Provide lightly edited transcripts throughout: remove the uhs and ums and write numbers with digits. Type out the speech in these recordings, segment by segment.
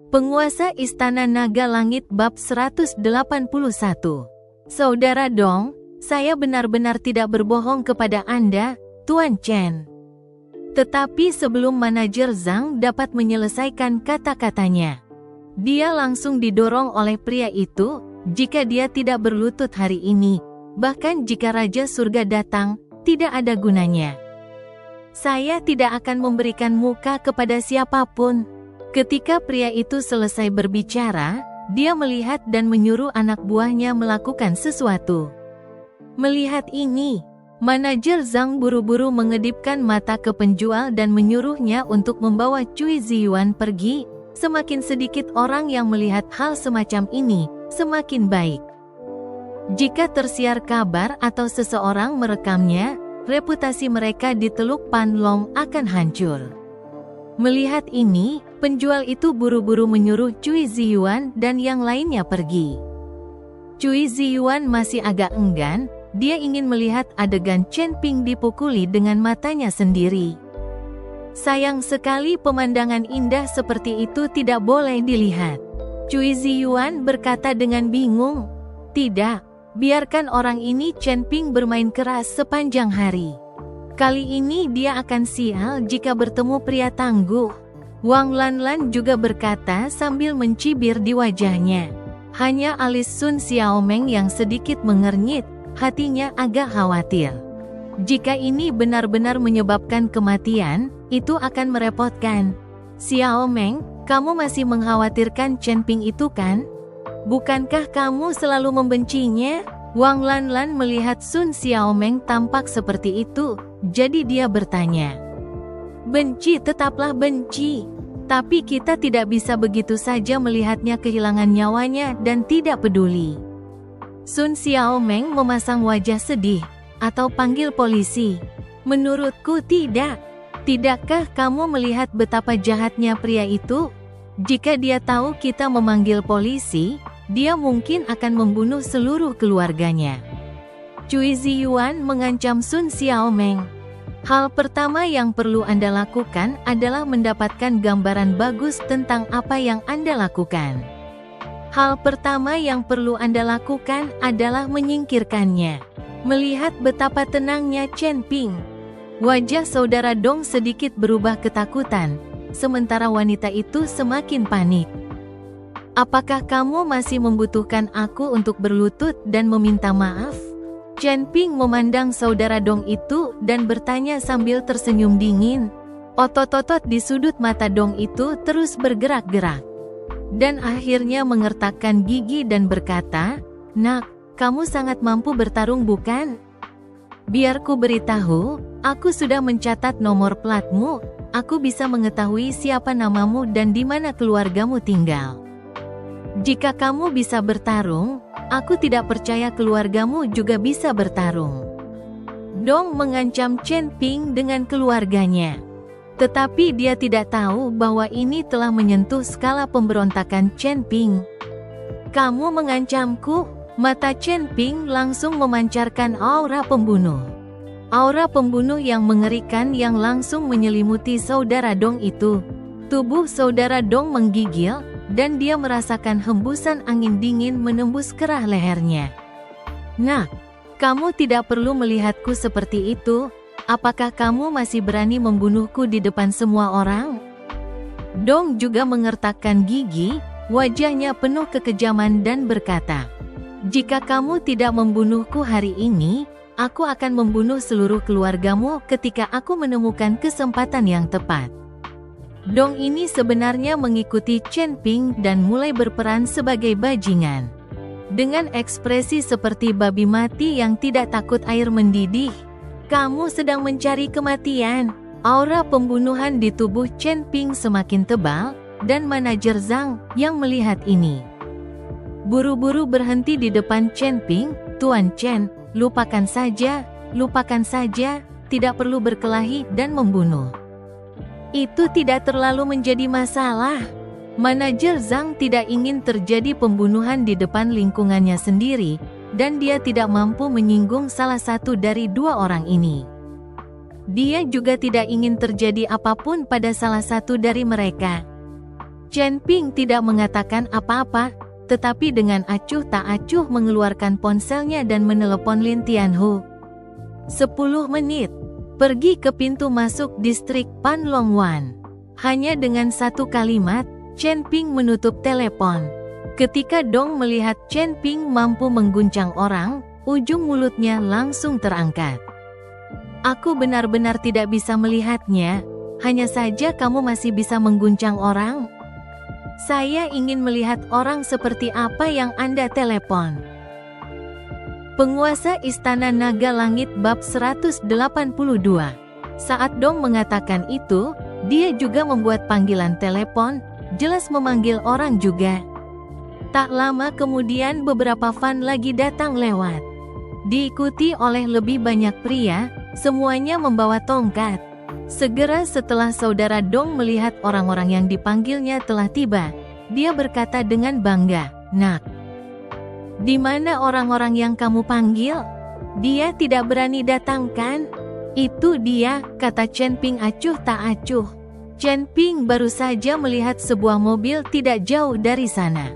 Penguasa Istana Naga Langit bab 181. Saudara Dong, saya benar-benar tidak berbohong kepada Anda, Tuan Chen. Tetapi sebelum manajer Zhang dapat menyelesaikan kata-katanya, dia langsung didorong oleh pria itu. Jika dia tidak berlutut hari ini, bahkan jika Raja Surga datang, tidak ada gunanya. Saya tidak akan memberikan muka kepada siapapun. Ketika pria itu selesai berbicara, dia melihat dan menyuruh anak buahnya melakukan sesuatu. Melihat ini, manajer Zhang buru-buru mengedipkan mata ke penjual dan menyuruhnya untuk membawa Cui Ziyuan pergi. Semakin sedikit orang yang melihat hal semacam ini, semakin baik. Jika tersiar kabar atau seseorang merekamnya, reputasi mereka di Teluk Panlong akan hancur. Melihat ini, penjual itu buru-buru menyuruh Cui Ziyuan dan yang lainnya pergi. Cui Ziyuan masih agak enggan, dia ingin melihat adegan Chen Ping dipukuli dengan matanya sendiri. Sayang sekali pemandangan indah seperti itu tidak boleh dilihat. Cui Ziyuan berkata dengan bingung, "Tidak, biarkan orang ini Chen Ping bermain keras sepanjang hari. Kali ini dia akan sial jika bertemu pria tangguh." Wang Lanlan juga berkata sambil mencibir di wajahnya. Hanya alis Sun Xiaomeng yang sedikit mengernyit, hatinya agak khawatir. Jika ini benar-benar menyebabkan kematian, itu akan merepotkan. "Xiaomeng, kamu masih mengkhawatirkan Chen Ping itu kan? Bukankah kamu selalu membencinya?" Wang Lanlan melihat Sun Xiaomeng tampak seperti itu, jadi dia bertanya. "Benci tetaplah benci. Tapi kita tidak bisa begitu saja melihatnya kehilangan nyawanya dan tidak peduli." Sun Xiaomeng memasang wajah sedih, "Atau panggil polisi?" "Menurutku tidak. Tidakkah kamu melihat betapa jahatnya pria itu? Jika dia tahu kita memanggil polisi, dia mungkin akan membunuh seluruh keluarganya." Cui Ziyuan mengancam Sun Xiaomeng. "Hal pertama yang perlu Anda lakukan adalah mendapatkan gambaran bagus tentang apa yang Anda lakukan. Hal pertama yang perlu Anda lakukan adalah menyingkirkannya." Melihat betapa tenangnya Chen Ping, wajah saudara Dong sedikit berubah ketakutan, sementara wanita itu semakin panik. "Apakah kamu masih membutuhkan aku untuk berlutut dan meminta maaf?" Chen Ping memandang saudara Dong itu dan bertanya sambil tersenyum dingin. Otot-otot di sudut mata Dong itu terus bergerak-gerak. Dan akhirnya mengertakkan gigi dan berkata, "Nak, kamu sangat mampu bertarung bukan? Biar ku beritahu, aku sudah mencatat nomor platmu, aku bisa mengetahui siapa namamu dan di mana keluargamu tinggal. Jika kamu bisa bertarung, aku tidak percaya keluargamu juga bisa bertarung." Dong mengancam Chen Ping dengan keluarganya. Tetapi dia tidak tahu bahwa ini telah menyentuh skala pemberontakan Chen Ping. "Kamu mengancamku?" Mata Chen Ping langsung memancarkan aura pembunuh. Aura pembunuh yang mengerikan yang langsung menyelimuti saudara Dong itu. Tubuh saudara Dong menggigil, dan dia merasakan hembusan angin dingin menembus kerah lehernya. "Nak, kamu tidak perlu melihatku seperti itu. Apakah kamu masih berani membunuhku di depan semua orang?" Dong juga mengertakkan gigi, wajahnya penuh kekejaman dan berkata, "Jika kamu tidak membunuhku hari ini, aku akan membunuh seluruh keluargamu ketika aku menemukan kesempatan yang tepat." Dong ini sebenarnya mengikuti Chen Ping dan mulai berperan sebagai bajingan. Dengan ekspresi seperti babi mati yang tidak takut air mendidih. "Kamu sedang mencari kematian." Aura pembunuhan di tubuh Chen Ping semakin tebal, dan manajer Zhang yang melihat ini buru-buru berhenti di depan Chen Ping. "Tuan Chen, lupakan saja, tidak perlu berkelahi dan membunuh. Itu tidak terlalu menjadi masalah." Manajer Zhang tidak ingin terjadi pembunuhan di depan lingkungannya sendiri, dan dia tidak mampu menyinggung salah satu dari dua orang ini. Dia juga tidak ingin terjadi apapun pada salah satu dari mereka. Chen Ping tidak mengatakan apa-apa, tetapi dengan acuh tak acuh mengeluarkan ponselnya dan menelepon Lin Tianhu. 10 menit. Pergi ke pintu masuk distrik Panlongwan. Hanya dengan satu kalimat, Chen Ping menutup telepon. Ketika Dong melihat Chen Ping mampu mengguncang orang, ujung mulutnya langsung terangkat. Aku benar-benar tidak bisa melihatnya, hanya saja kamu masih bisa mengguncang orang. Saya ingin melihat orang seperti apa yang Anda telepon. Penguasa Istana Naga Langit bab 182. Saat Dong mengatakan itu, dia juga membuat panggilan telepon, jelas memanggil orang juga. Tak lama kemudian beberapa fan lagi datang lewat. Diikuti oleh lebih banyak pria, semuanya membawa tongkat. Segera setelah saudara Dong melihat orang-orang yang dipanggilnya telah tiba, dia berkata dengan bangga, "Nak, di mana orang-orang yang kamu panggil? Dia tidak berani datang kan?" "Itu dia," kata Chen Ping acuh tak acuh. Chen Ping baru saja melihat sebuah mobil tidak jauh dari sana.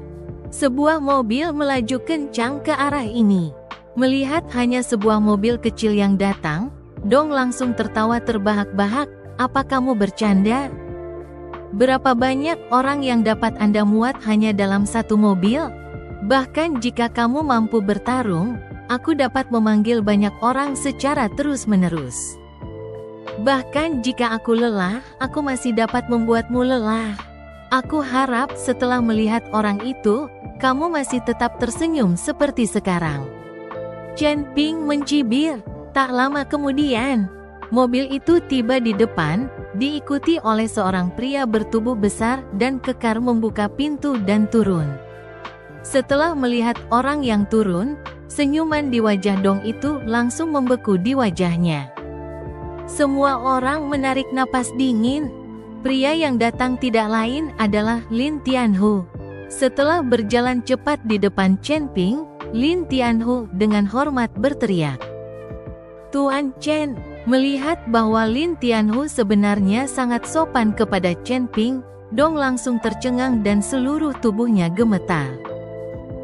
Sebuah mobil melaju kencang ke arah ini. Melihat hanya sebuah mobil kecil yang datang, Dong langsung tertawa terbahak-bahak. "Apa kamu bercanda? Berapa banyak orang yang dapat Anda muat hanya dalam satu mobil? Bahkan jika kamu mampu bertarung, aku dapat memanggil banyak orang secara terus-menerus. Bahkan jika aku lelah, aku masih dapat membuatmu lelah. Aku harap setelah melihat orang itu, kamu masih tetap tersenyum seperti sekarang." Chen Ping mencibir. Tak lama kemudian, mobil itu tiba di depan, diikuti oleh seorang pria bertubuh besar dan kekar membuka pintu dan turun. Setelah melihat orang yang turun, senyuman di wajah Dong itu langsung membeku di wajahnya. Semua orang menarik napas dingin. Pria yang datang tidak lain adalah Lin Tianhu. Setelah berjalan cepat di depan Chen Ping, Lin Tianhu dengan hormat berteriak, "Tuan Chen." Melihat bahwa Lin Tianhu sebenarnya sangat sopan kepada Chen Ping, Dong langsung tercengang dan seluruh tubuhnya gemetar.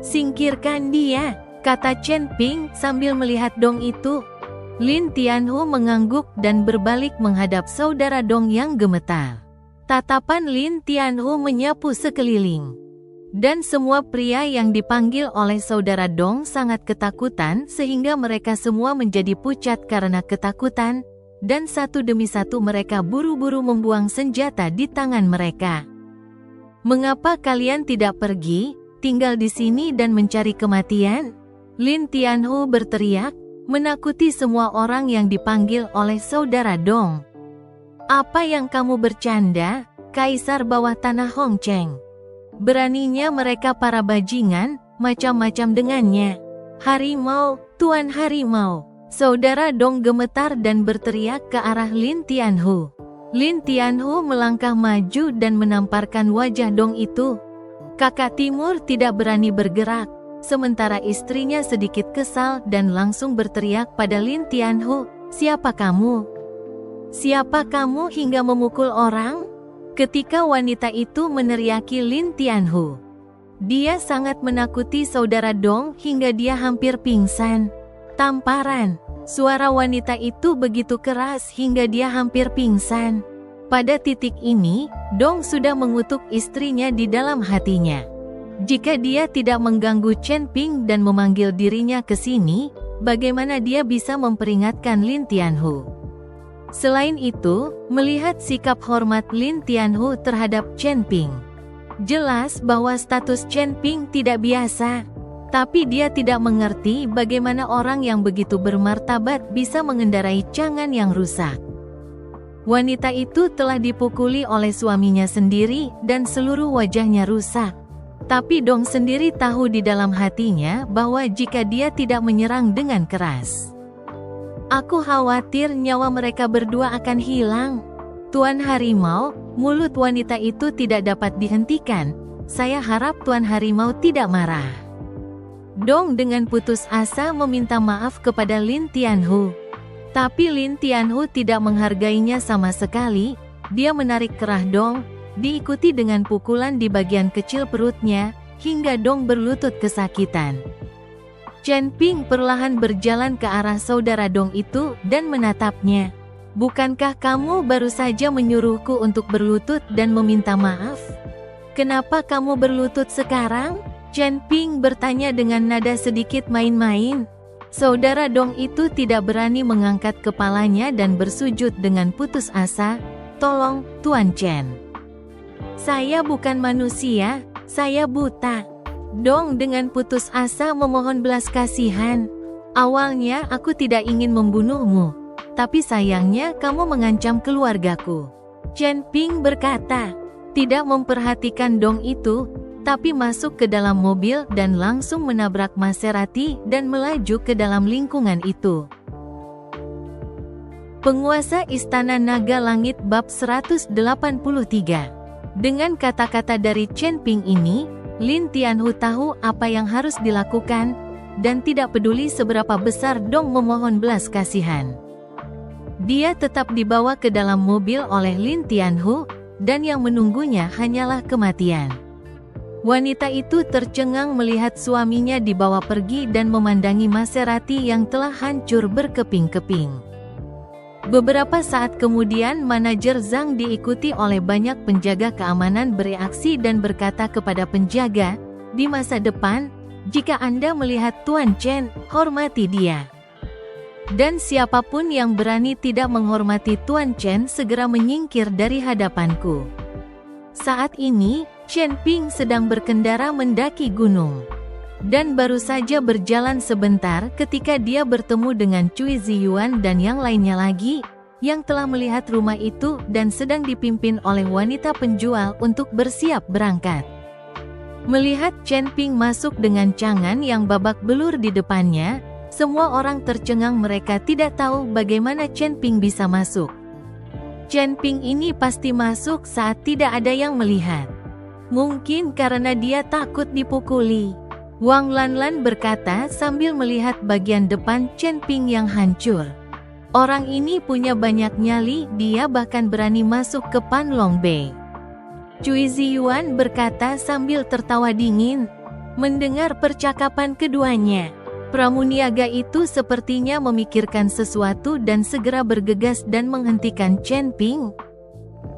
"Singkirkan dia," kata Chen Ping sambil melihat Dong itu. Lin Tianhu mengangguk dan berbalik menghadap saudara Dong yang gemetar. Tatapan Lin Tianhu menyapu sekeliling. Dan semua pria yang dipanggil oleh saudara Dong sangat ketakutan sehingga mereka semua menjadi pucat karena ketakutan, dan satu demi satu mereka buru-buru membuang senjata di tangan mereka. "Mengapa kalian tidak pergi, tinggal di sini dan mencari kematian?" Lin Tianhu berteriak, menakuti semua orang yang dipanggil oleh saudara Dong. "Apa yang kamu bercanda, Kaisar bawah tanah Hong Cheng? Beraninya mereka para bajingan, macam-macam dengannya. Harimau, Tuan Harimau." Saudara Dong gemetar dan berteriak ke arah Lin Tianhu. Lin Tianhu melangkah maju dan menamparkan wajah Dong itu. Kakak Timur tidak berani bergerak, sementara istrinya sedikit kesal dan langsung berteriak pada Lin Tianhu, "Siapa kamu? Siapa kamu hingga memukul orang?" Ketika wanita itu meneriaki Lin Tianhu, dia sangat menakuti saudara Dong hingga dia hampir pingsan. Tamparan. Suara wanita itu begitu keras hingga dia hampir pingsan. Pada titik ini, Dong sudah mengutuk istrinya di dalam hatinya. Jika dia tidak mengganggu Chen Ping dan memanggil dirinya ke sini, bagaimana dia bisa memperingatkan Lin Tianhu? Selain itu, melihat sikap hormat Lin Tianhu terhadap Chen Ping, jelas bahwa status Chen Ping tidak biasa. Tapi dia tidak mengerti bagaimana orang yang begitu bermartabat bisa mengendarai cangan yang rusak. Wanita itu telah dipukuli oleh suaminya sendiri dan seluruh wajahnya rusak. Tapi Dong sendiri tahu di dalam hatinya bahwa jika dia tidak menyerang dengan keras, "Aku khawatir nyawa mereka berdua akan hilang." "Tuan Harimau," mulut wanita itu tidak dapat dihentikan. "Saya harap Tuan Harimau tidak marah." Dong dengan putus asa meminta maaf kepada Lin Tianhu. Tapi Lin Tianhu tidak menghargainya sama sekali. Dia menarik kerah Dong, diikuti dengan pukulan di bagian kecil perutnya, hingga Dong berlutut kesakitan. Chen Ping perlahan berjalan ke arah saudara Dong itu dan menatapnya. Bukankah kamu baru saja menyuruhku untuk berlutut dan meminta maaf? Kenapa kamu berlutut sekarang? Chen Ping bertanya dengan nada sedikit main-main. Saudara Dong itu tidak berani mengangkat kepalanya dan bersujud dengan putus asa. Tolong, Tuan Chen. Saya bukan manusia, saya buta. Dong dengan putus asa memohon belas kasihan. Awalnya aku tidak ingin membunuhmu, tapi sayangnya kamu mengancam keluargaku. Chen Ping berkata, tidak memperhatikan Dong itu, tapi masuk ke dalam mobil dan langsung menabrak Maserati dan melaju ke dalam lingkungan itu. Penguasa Istana Naga Langit bab 183. Dengan kata-kata dari Chen Ping ini, Lin Tianhu tahu apa yang harus dilakukan, dan tidak peduli seberapa besar Dong memohon belas kasihan. Dia tetap dibawa ke dalam mobil oleh Lin Tianhu, dan yang menunggunya hanyalah kematian. Wanita itu tercengang melihat suaminya dibawa pergi dan memandangi Maserati yang telah hancur berkeping-keping. Beberapa saat kemudian manajer Zhang diikuti oleh banyak penjaga keamanan bereaksi dan berkata kepada penjaga, di masa depan, jika Anda melihat Tuan Chen, hormati dia. Dan siapapun yang berani tidak menghormati Tuan Chen segera menyingkir dari hadapanku. Saat ini, Chen Ping sedang berkendara mendaki gunung. Dan baru saja berjalan sebentar ketika dia bertemu dengan Cui Ziyuan dan yang lainnya lagi, yang telah melihat rumah itu dan sedang dipimpin oleh wanita penjual untuk bersiap berangkat. Melihat Chen Ping masuk dengan cangan yang babak belur di depannya, semua orang tercengang, mereka tidak tahu bagaimana Chen Ping bisa masuk. Chen Ping ini pasti masuk saat tidak ada yang melihat. Mungkin karena dia takut dipukuli. Wang Lanlan berkata sambil melihat bagian depan Chen Ping yang hancur. Orang ini punya banyak nyali, dia bahkan berani masuk ke Panlong Bay. Cui Ziyuan berkata sambil tertawa dingin. Mendengar percakapan keduanya, pramuniaga itu sepertinya memikirkan sesuatu dan segera bergegas dan menghentikan Chen Ping.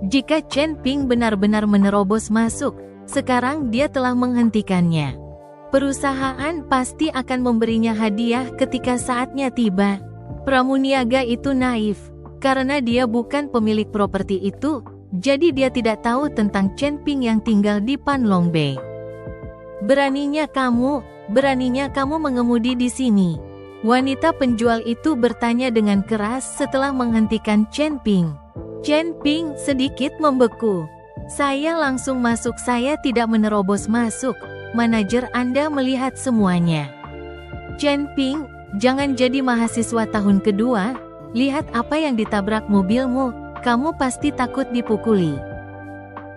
Jika Chen Ping benar-benar menerobos masuk, sekarang dia telah menghentikannya. Perusahaan pasti akan memberinya hadiah ketika saatnya tiba. Pramuniaga itu naif, karena dia bukan pemilik properti itu, jadi dia tidak tahu tentang Chen Ping yang tinggal di Panlong Bay. Beraninya kamu mengemudi di sini. Wanita penjual itu bertanya dengan keras setelah menghentikan Chen Ping. Chen Ping sedikit membeku. Saya langsung masuk, saya tidak menerobos masuk. Manajer Anda melihat semuanya. Chen Ping, jangan jadi mahasiswa tahun kedua. Lihat apa yang ditabrak mobilmu, kamu pasti takut dipukuli.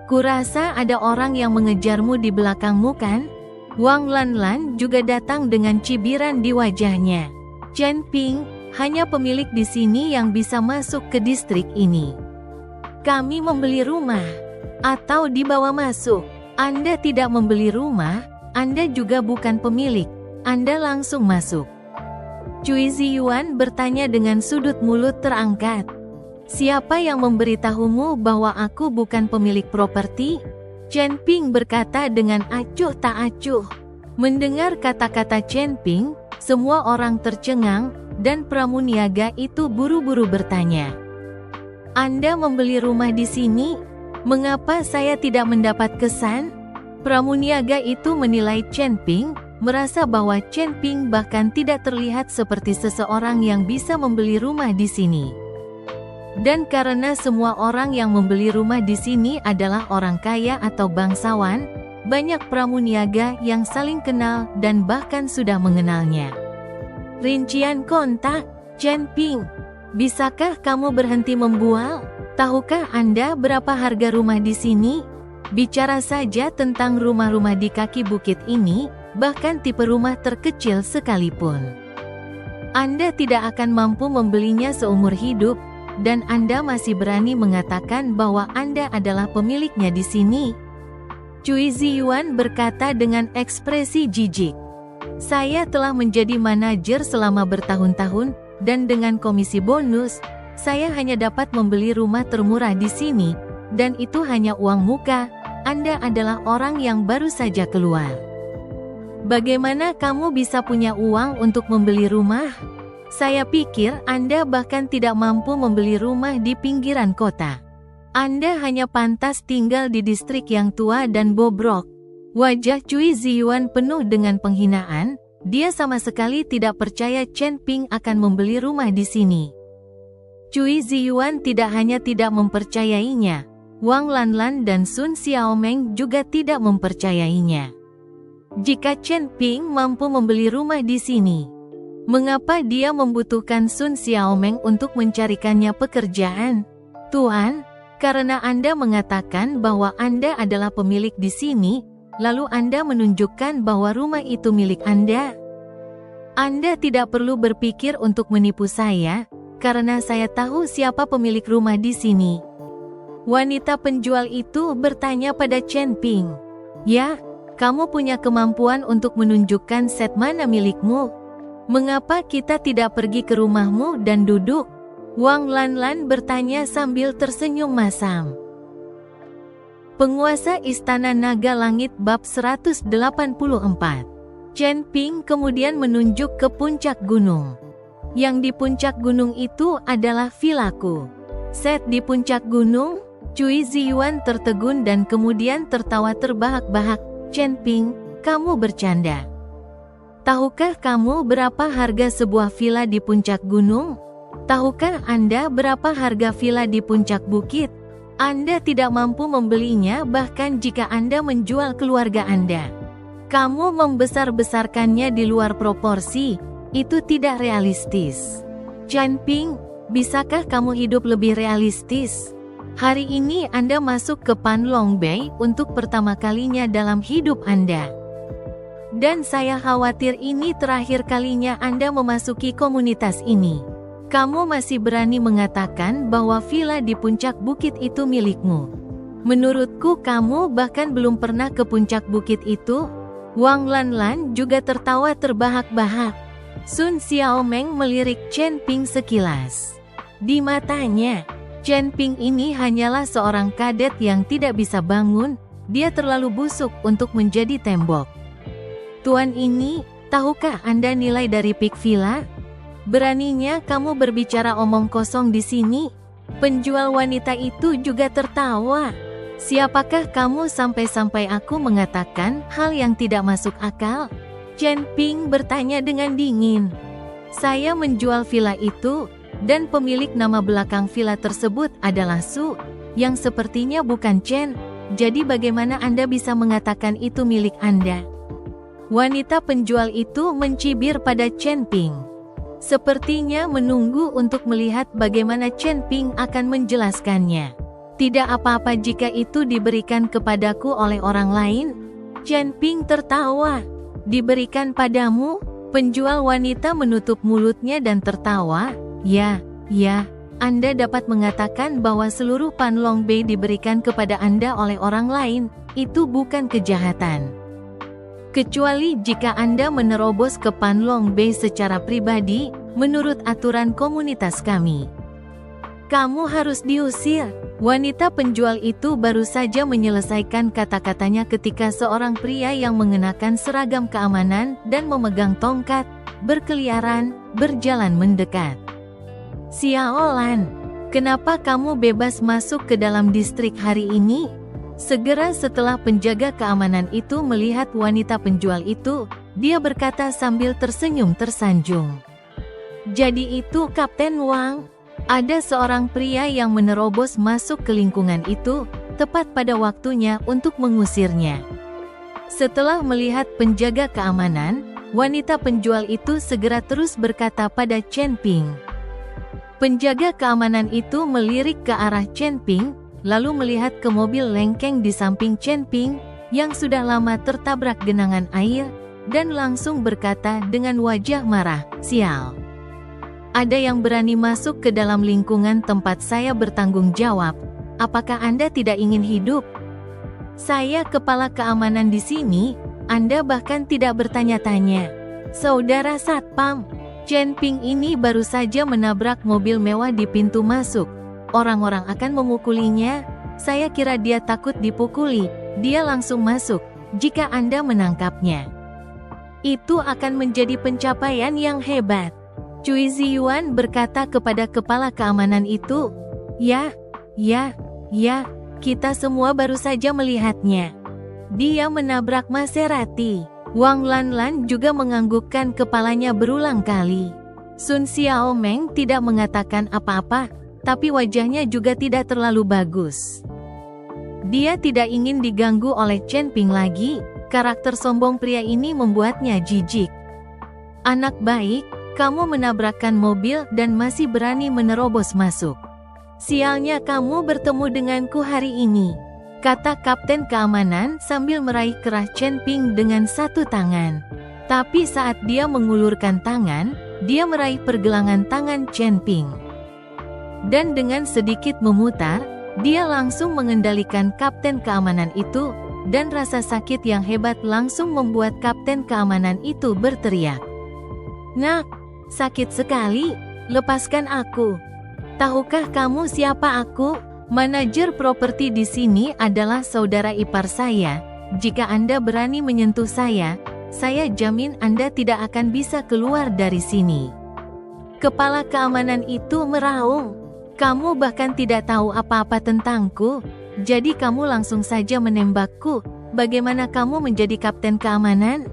Kurasa ada orang yang mengejarmu di belakangmu kan? Wang Lanlan juga datang dengan cibiran di wajahnya. Chen Ping, hanya pemilik di sini yang bisa masuk ke distrik ini. Kami membeli rumah, atau dibawa masuk. Anda tidak membeli rumah, Anda juga bukan pemilik, Anda langsung masuk. Cui Ziyuan bertanya dengan sudut mulut terangkat. Siapa yang memberitahumu bahwa aku bukan pemilik properti? Chen Ping berkata dengan acuh tak acuh. Mendengar kata-kata Chen Ping, semua orang tercengang, dan pramuniaga itu buru-buru bertanya. Anda membeli rumah di sini? Mengapa saya tidak mendapat kesan? Pramuniaga itu menilai Chen Ping, merasa bahwa Chen Ping bahkan tidak terlihat seperti seseorang yang bisa membeli rumah di sini. Dan karena semua orang yang membeli rumah di sini adalah orang kaya atau bangsawan, banyak pramuniaga yang saling kenal dan bahkan sudah mengenalnya. Rincian kontak, Chen Ping. Bisakah kamu berhenti membual? Tahukah Anda berapa harga rumah di sini? Bicara saja tentang rumah-rumah di kaki bukit ini, bahkan tipe rumah terkecil sekalipun. Anda tidak akan mampu membelinya seumur hidup, dan Anda masih berani mengatakan bahwa Anda adalah pemiliknya di sini?" Cui Ziyuan berkata dengan ekspresi jijik. "Saya telah menjadi manajer selama bertahun-tahun, dan dengan komisi bonus, saya hanya dapat membeli rumah termurah di sini, dan itu hanya uang muka. Anda adalah orang yang baru saja keluar. Bagaimana kamu bisa punya uang untuk membeli rumah? Saya pikir Anda bahkan tidak mampu membeli rumah di pinggiran kota. Anda hanya pantas tinggal di distrik yang tua dan bobrok." Wajah Cui Ziyuan penuh dengan penghinaan. Dia sama sekali tidak percaya Chen Ping akan membeli rumah di sini. Cui Ziyuan tidak hanya tidak mempercayainya, Wang Lanlan dan Sun Xiaomeng juga tidak mempercayainya. Jika Chen Ping mampu membeli rumah di sini, mengapa dia membutuhkan Sun Xiaomeng untuk mencarikannya pekerjaan? "Tuan, karena Anda mengatakan bahwa Anda adalah pemilik di sini, lalu Anda menunjukkan bahwa rumah itu milik Anda. Anda tidak perlu berpikir untuk menipu saya, karena saya tahu siapa pemilik rumah di sini." Wanita penjual itu bertanya pada Chen Ping. "Ya, kamu punya kemampuan untuk menunjukkan set mana milikmu. Mengapa kita tidak pergi ke rumahmu dan duduk?" Wang Lanlan bertanya sambil tersenyum masam. Penguasa Istana Naga Langit bab 184. Chen Ping kemudian menunjuk ke puncak gunung. "Yang di puncak gunung itu adalah vilaku." "Set di puncak gunung?" Cui Ziyuan tertegun dan kemudian tertawa terbahak-bahak. "Chen Ping, kamu bercanda. Tahukah kamu berapa harga sebuah villa di puncak gunung? Tahukah Anda berapa harga villa di puncak bukit? Anda tidak mampu membelinya bahkan jika Anda menjual keluarga Anda. Kamu membesar-besarkannya di luar proporsi, itu tidak realistis. Chen Ping, bisakah kamu hidup lebih realistis? Hari ini Anda masuk ke Panlong Bay untuk pertama kalinya dalam hidup Anda. Dan saya khawatir ini terakhir kalinya Anda memasuki komunitas ini. Kamu masih berani mengatakan bahwa villa di puncak bukit itu milikmu. Menurutku kamu bahkan belum pernah ke puncak bukit itu." Wang Lanlan juga tertawa terbahak-bahak. Sun Xiaomeng melirik Chen Ping sekilas. Di matanya, Chen Ping ini hanyalah seorang kadet yang tidak bisa bangun, dia terlalu busuk untuk menjadi tembok. "Tuan ini, tahukah Anda nilai dari Peak Villa? Beraninya kamu berbicara omong kosong di sini?" Penjual wanita itu juga tertawa. "Siapakah kamu sampai-sampai aku mengatakan hal yang tidak masuk akal?" Chen Ping bertanya dengan dingin. "Saya menjual villa itu, dan pemilik nama belakang villa tersebut adalah Su, yang sepertinya bukan Chen. Jadi bagaimana Anda bisa mengatakan itu milik Anda?" Wanita penjual itu mencibir pada Chen Ping. Sepertinya menunggu untuk melihat bagaimana Chen Ping akan menjelaskannya. "Tidak apa-apa jika itu diberikan kepadaku oleh orang lain." Chen Ping tertawa. "Diberikan padamu?" Penjual wanita menutup mulutnya dan tertawa. Ya, Anda dapat mengatakan bahwa seluruh Panlong Bay diberikan kepada Anda oleh orang lain, itu bukan kejahatan. Kecuali jika Anda menerobos ke Panlong Bay secara pribadi, menurut aturan komunitas kami. Kamu harus diusir. Wanita penjual itu baru saja menyelesaikan kata-katanya ketika seorang pria yang mengenakan seragam keamanan dan memegang tongkat, berkeliaran, berjalan mendekat. "Xiao Lan, kenapa kamu bebas masuk ke dalam distrik hari ini?" Segera setelah penjaga keamanan itu melihat wanita penjual itu, dia berkata sambil tersenyum tersanjung. "Jadi itu Kapten Wang?" Ada seorang pria yang menerobos masuk ke lingkungan itu, tepat pada waktunya untuk mengusirnya. Setelah melihat penjaga keamanan, wanita penjual itu segera terus berkata pada Chen Ping. Penjaga keamanan itu melirik ke arah Chen Ping, lalu melihat ke mobil lengkeng di samping Chen Ping, yang sudah lama tertabrak genangan air, dan langsung berkata dengan wajah marah, "Sial. Ada yang berani masuk ke dalam lingkungan tempat saya bertanggung jawab. Apakah Anda tidak ingin hidup? Saya kepala keamanan di sini, Anda bahkan tidak bertanya-tanya. Saudara Satpam, Chen Ping ini baru saja menabrak mobil mewah di pintu masuk. Orang-orang akan memukulinya. Saya kira dia takut dipukuli. Dia langsung masuk. Jika Anda menangkapnya, itu akan menjadi pencapaian yang hebat. Cui Ziyuan berkata kepada kepala keamanan itu. Ya, kita semua baru saja melihatnya. Dia menabrak Maserati. Wang Lanlan juga menganggukkan kepalanya berulang kali. Sun Xiaomeng tidak mengatakan apa-apa, tapi wajahnya juga tidak terlalu bagus. Dia tidak ingin diganggu oleh Chen Ping lagi. Karakter sombong pria ini membuatnya jijik. Anak baik, kamu menabrakkan mobil dan masih berani menerobos masuk. Sialnya kamu bertemu denganku hari ini, kata Kapten Keamanan sambil meraih kerah Chen Ping dengan satu tangan. Tapi saat dia mengulurkan tangan, dia meraih pergelangan tangan Chen Ping. Dan dengan sedikit memutar, dia langsung mengendalikan Kapten Keamanan itu, dan rasa sakit yang hebat langsung membuat Kapten Keamanan itu berteriak. Nak, sakit sekali, lepaskan aku. Tahukah kamu siapa aku? Manajer properti di sini adalah saudara ipar saya. Jika Anda berani menyentuh saya jamin Anda tidak akan bisa keluar dari sini. Kepala keamanan itu meraung. Kamu bahkan tidak tahu apa-apa tentangku, jadi kamu langsung saja menembakku. Bagaimana kamu menjadi kapten keamanan?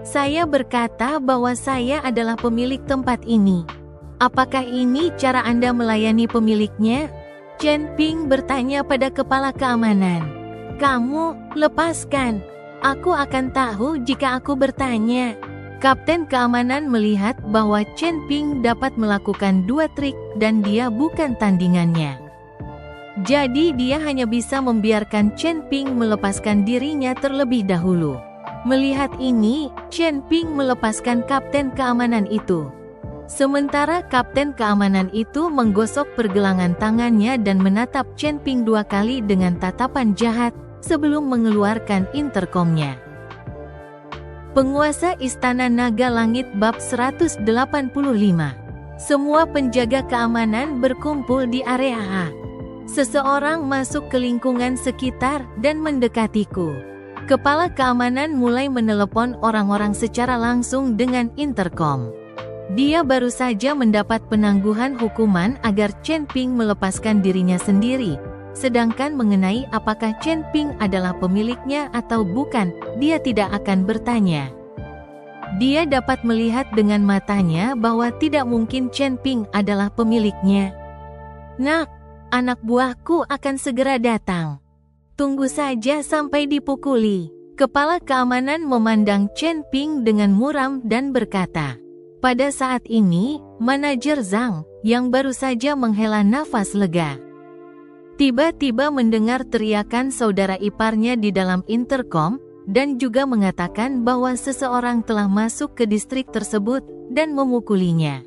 Saya berkata bahwa saya adalah pemilik tempat ini. Apakah ini cara Anda melayani pemiliknya? Chen Ping bertanya pada kepala keamanan. Kamu, lepaskan. Aku akan tahu jika aku bertanya. Kapten keamanan melihat bahwa Chen Ping dapat melakukan dua trik dan dia bukan tandingannya. Jadi dia hanya bisa membiarkan Chen Ping melepaskan dirinya terlebih dahulu. Melihat ini, Chen Ping melepaskan kapten keamanan itu. Sementara kapten keamanan itu menggosok pergelangan tangannya dan menatap Chen Ping dua kali dengan tatapan jahat sebelum mengeluarkan interkomnya. Penguasa Istana Naga Langit bab 185. Semua penjaga keamanan berkumpul di area A. Seseorang masuk ke lingkungan sekitar dan mendekatiku. Kepala keamanan mulai menelepon orang-orang secara langsung dengan interkom. Dia baru saja mendapat penangguhan hukuman agar Chen Ping melepaskan dirinya sendiri. Sedangkan mengenai apakah Chen Ping adalah pemiliknya atau bukan, dia tidak akan bertanya. Dia dapat melihat dengan matanya bahwa tidak mungkin Chen Ping adalah pemiliknya. Nak, anak buahku akan segera datang. Tunggu saja sampai dipukuli. Kepala keamanan memandang Chen Ping dengan muram dan berkata. Pada saat ini, manajer Zhang, yang baru saja menghela nafas lega, tiba-tiba mendengar teriakan saudara iparnya di dalam interkom, dan juga mengatakan bahwa seseorang telah masuk ke distrik tersebut, dan memukulinya.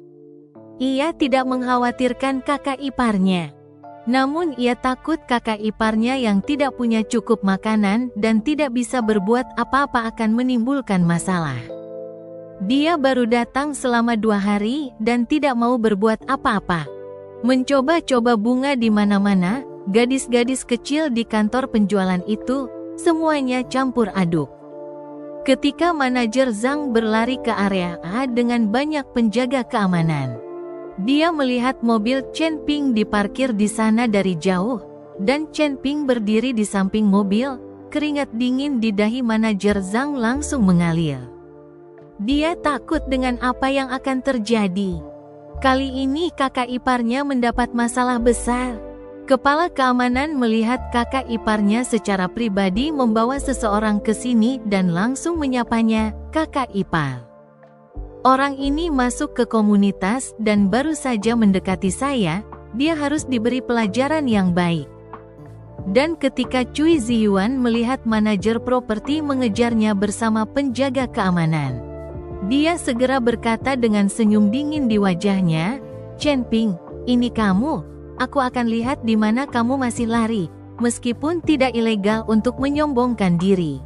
Ia tidak mengkhawatirkan kakak iparnya. Namun ia takut kakak iparnya yang tidak punya cukup makanan dan tidak bisa berbuat apa-apa akan menimbulkan masalah. Dia baru datang selama 2 hari dan tidak mau berbuat apa-apa. Mencoba-coba bunga di mana-mana, gadis-gadis kecil di kantor penjualan itu, semuanya campur aduk. Ketika manajer Zhang berlari ke area A dengan banyak penjaga keamanan, dia melihat mobil Chen Ping diparkir di sana dari jauh, dan Chen Ping berdiri di samping mobil. Keringat dingin di dahi manajer Zhang langsung mengalir. Dia takut dengan apa yang akan terjadi. Kali ini kakak iparnya mendapat masalah besar. Kepala keamanan melihat kakak iparnya secara pribadi membawa seseorang ke sini dan langsung menyapanya, kakak ipar. Orang ini masuk ke komunitas dan baru saja mendekati saya, dia harus diberi pelajaran yang baik. Dan ketika Cui Ziyuan melihat manajer properti mengejarnya bersama penjaga keamanan, Dia segera berkata dengan senyum dingin di wajahnya, "Chen Ping, ini kamu. Aku akan lihat di mana kamu masih lari, meskipun tidak ilegal untuk menyombongkan diri.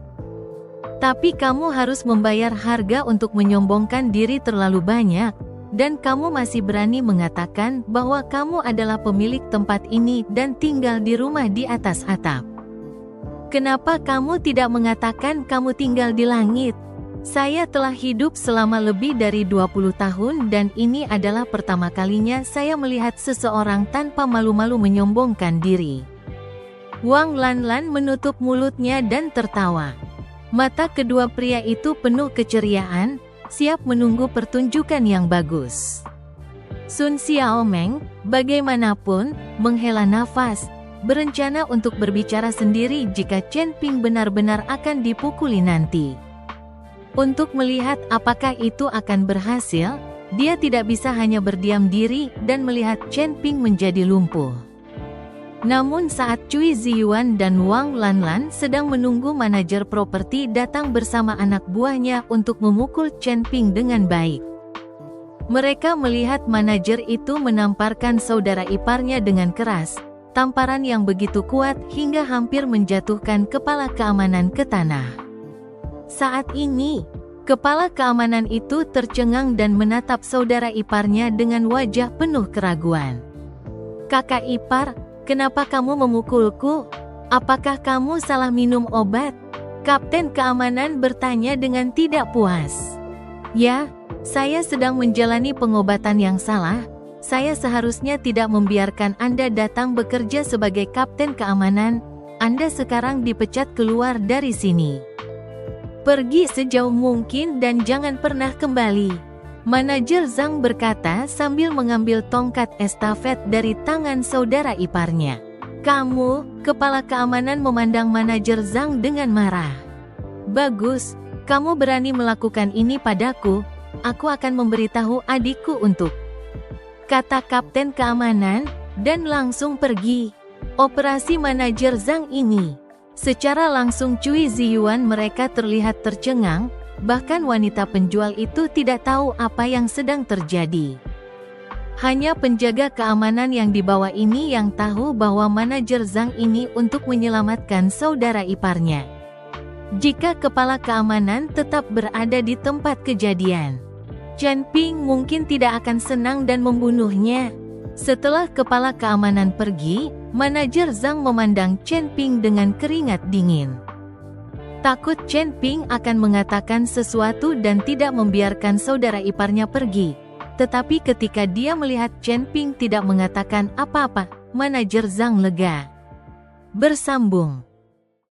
Tapi kamu harus membayar harga untuk menyombongkan diri terlalu banyak, dan kamu masih berani mengatakan bahwa kamu adalah pemilik tempat ini dan tinggal di rumah di atas atap. Kenapa kamu tidak mengatakan kamu tinggal di langit? Saya telah hidup selama lebih dari 20 tahun dan ini adalah pertama kalinya saya melihat seseorang tanpa malu-malu menyombongkan diri." Wang Lanlan menutup mulutnya dan tertawa. Mata kedua pria itu penuh keceriaan, siap menunggu pertunjukan yang bagus. Sun Xiaomeng, bagaimanapun, menghela nafas, berencana untuk berbicara sendiri jika Chen Ping benar-benar akan dipukuli nanti. Untuk melihat apakah itu akan berhasil, dia tidak bisa hanya berdiam diri dan melihat Chen Ping menjadi lumpuh. Namun saat Cui Ziyuan dan Wang Lanlan sedang menunggu manajer properti datang bersama anak buahnya untuk memukul Chen Ping dengan baik. Mereka melihat manajer itu menamparkan saudara iparnya dengan keras, tamparan yang begitu kuat hingga hampir menjatuhkan kepala keamanan ke tanah. Saat ini, kepala keamanan itu tercengang dan menatap saudara iparnya dengan wajah penuh keraguan. "Kakak ipar, kenapa kamu memukulku? Apakah kamu salah minum obat?" Kapten keamanan bertanya dengan tidak puas. "Ya, saya sedang menjalani pengobatan yang salah. Saya seharusnya tidak membiarkan Anda datang bekerja sebagai kapten keamanan. Anda sekarang dipecat keluar dari sini. Pergi sejauh mungkin dan jangan pernah kembali." Manajer Zhang berkata sambil mengambil tongkat estafet dari tangan saudara iparnya. "Kamu," kepala keamanan memandang manajer Zhang dengan marah. "Bagus, kamu berani melakukan ini padaku. Aku akan memberitahu adikku untuk," kata kapten keamanan, dan langsung pergi. Operasi manajer Zhang ini. Secara langsung Cui Ziyuan mereka terlihat tercengang, bahkan wanita penjual itu tidak tahu apa yang sedang terjadi. Hanya penjaga keamanan yang dibawa ini yang tahu bahwa manajer Zhang ini untuk menyelamatkan saudara iparnya. Jika kepala keamanan tetap berada di tempat kejadian, Chen Ping mungkin tidak akan senang dan membunuhnya. Setelah kepala keamanan pergi, manajer Zhang memandang Chen Ping dengan keringat dingin. Takut Chen Ping akan mengatakan sesuatu dan tidak membiarkan saudara iparnya pergi. Tetapi ketika dia melihat Chen Ping tidak mengatakan apa-apa, manajer Zhang lega. Bersambung.